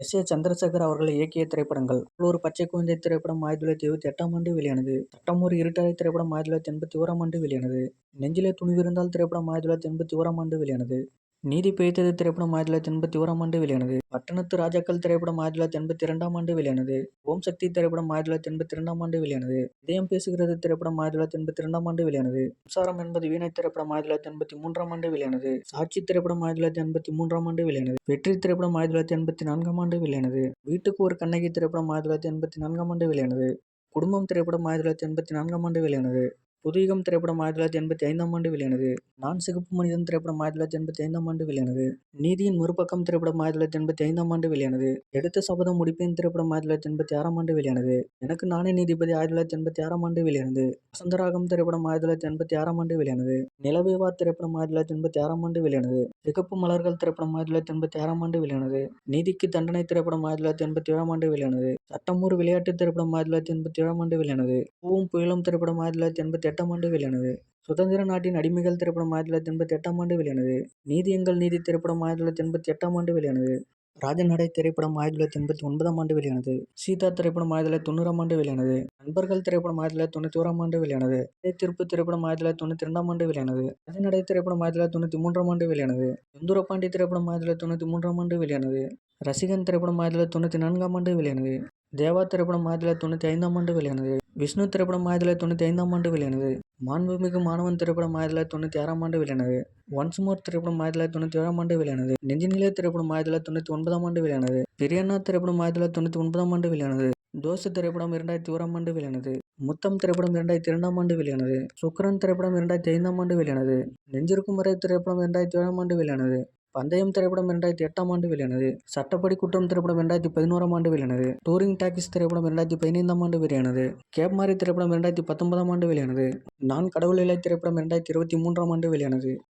S. ஏ. சந்திரசேகர் அவர்கள் இயக்கிய திரைப்படங்கள். ஒரு பச்சை குழந்தை திரைப்படம் 1978ஆம் ஆண்டு வெளியானது. சட்டம் ஒரு இருட்டறை திரைப்படம் 1981ஆம் ஆண்டு வெளியானது. நெஞ்சிலே துணிவிருந்தால் திரைப்படம் 1981ஆம் ஆண்டு வெளியானது. நீதி பிழைத்தது திரைப்படம் 1981ஆம் ஆண்டு வெளியானது. பட்டணத்து ராஜாக்கள் திரைப்படம் 1982ஆம் ஆண்டு வெளியானது. ஓம் சக்தி திரைப்படம் 1982ஆம் ஆண்டு வெளியானது. இதயம் பேசுகிறது திரைப்படம் 1982ஆம் ஆண்டு வெளியானது. மின்சாரம் என்பது வீணை திரைப்படம் 1983ஆம் ஆண்டு வெளியானது. சாட்சி திரைப்படம் 1983ஆம் ஆண்டு வெளியானது. வெற்றி திரைப்படம் 1984ஆம் ஆண்டு வெளியானது. வீட்டுக்கு ஒரு கண்ணகி திரைப்படம் 1984ஆம் ஆண்டு வெளியானது. குடும்பம் திரைப்படம் 1984ஆம் ஆண்டு வெளியானது. புதுயுகம் திரைப்படம் 1985ஆம் ஆண்டு வெளியானது. நான் சிகப்பு மனிதன் திரைப்படம் 1985ஆம் ஆண்டு வெளியானது. நீதியின் மறுபக்கம் திரைப்படம் 1985ஆம் ஆண்டு வெளியானது. எடுத்த சபதம் முடிப்பேன் திரைப்படம் 1986ஆம் ஆண்டு வெளியானது. எனக்கு நானே நீதிபதி 1986ஆம் ஆண்டு வெளியானது. வசந்தராகம் திரைப்படம் 1986ஆம் ஆண்டு வெளியானது. நிலவே வா திரைப்படம் 1986ஆம் ஆண்டு வெளியானது. சிகப்பு மலர்கள் திரைப்படம் 1986ஆம் ஆண்டு வெளியானது. நீதிக்கு தண்டனை திரைப்படம் 1987ஆம் ஆண்டு வெளியானது. சட்டம் ஒரு விளையாட்டு திரைப்படம் 1987ஆம் ஆண்டு வெளியானது. பூவும் புயலும் திரைப்படம் 1988ஆம் ஆண்டு வெளியானது. சுதந்திர நாட்டின் அடிமைகள் திரைப்படம் 1988ஆம் ஆண்டு வெளியானது. நீதி எங்கள் நீதி திரைப்படம் 1988ஆம் ஆண்டு வெளியானது. ராஜநடை திரைப்படம் 1989ஆம் ஆண்டு வெளியானது. சீதா திரைப்படம் 1990ஆம் ஆண்டு வெளியானது. நண்பர்கள் திரைப்படம் 1991ஆம் ஆண்டு வெளியானது. தீர்ப்பு திரைப்படம் 1992ஆம் ஆண்டு வெளியானது. ராஜநடை திரைப்படம் 1993ஆம் ஆண்டு வெளியானது. செந்தூரபாண்டி திரைப்படம் 1993ஆம் ஆண்டு வெளியானது. ரசிகன் திரைப்படம் 1994ஆம் ஆண்டு வெளியானது. தேவா திரைப்படம் 1995ஆம் ஆண்டு வெளியானது. விஷ்ணு திரைப்படம் 1995ஆம் ஆண்டு வெளியானது. மாண்புமிகு மாணவன் திரைப்படம் 1996ஆம் ஆண்டு வெளியானது. ஒன்ஸ் மோர் திரைப்படம் 1997ஆம் ஆண்டு வெளியானது. நெஞ்சினிலே திரைப்படம் 1999ஆம் ஆண்டு வெளியானது. பிரியண்ணா திரைப்படம் 1999ஆம் ஆண்டு வெளியானது. தோசு திரைப்படம் 2001ஆம் ஆண்டு வெளியானது. முத்தம் திரைப்படம் 2002ஆம் ஆண்டு வெளியானது. சுக்ரன் திரைப்படம் 2005ஆம் ஆண்டு வெளியானது. நெஞ்சிருக்கும் வரை திரைப்படம் 2007ஆம் ஆண்டு வெளியானது. பந்தயம் திரைப்படம் 2008ஆம் ஆண்டு வெளியானது. சட்டப்படி குற்றம் திரைப்படம் 2011ஆம் ஆண்டு வெளியானது. டூரிங் டாக்கீஸ் திரைப்படம் 2015ஆம் ஆண்டு வெளியானது. கேப் மாரி திரைப்படம் 2019ஆம் ஆண்டு வெளியானது. நான் கடவுள் இல்லை திரைப்படம் 2023ஆம் ஆண்டு வெளியானது.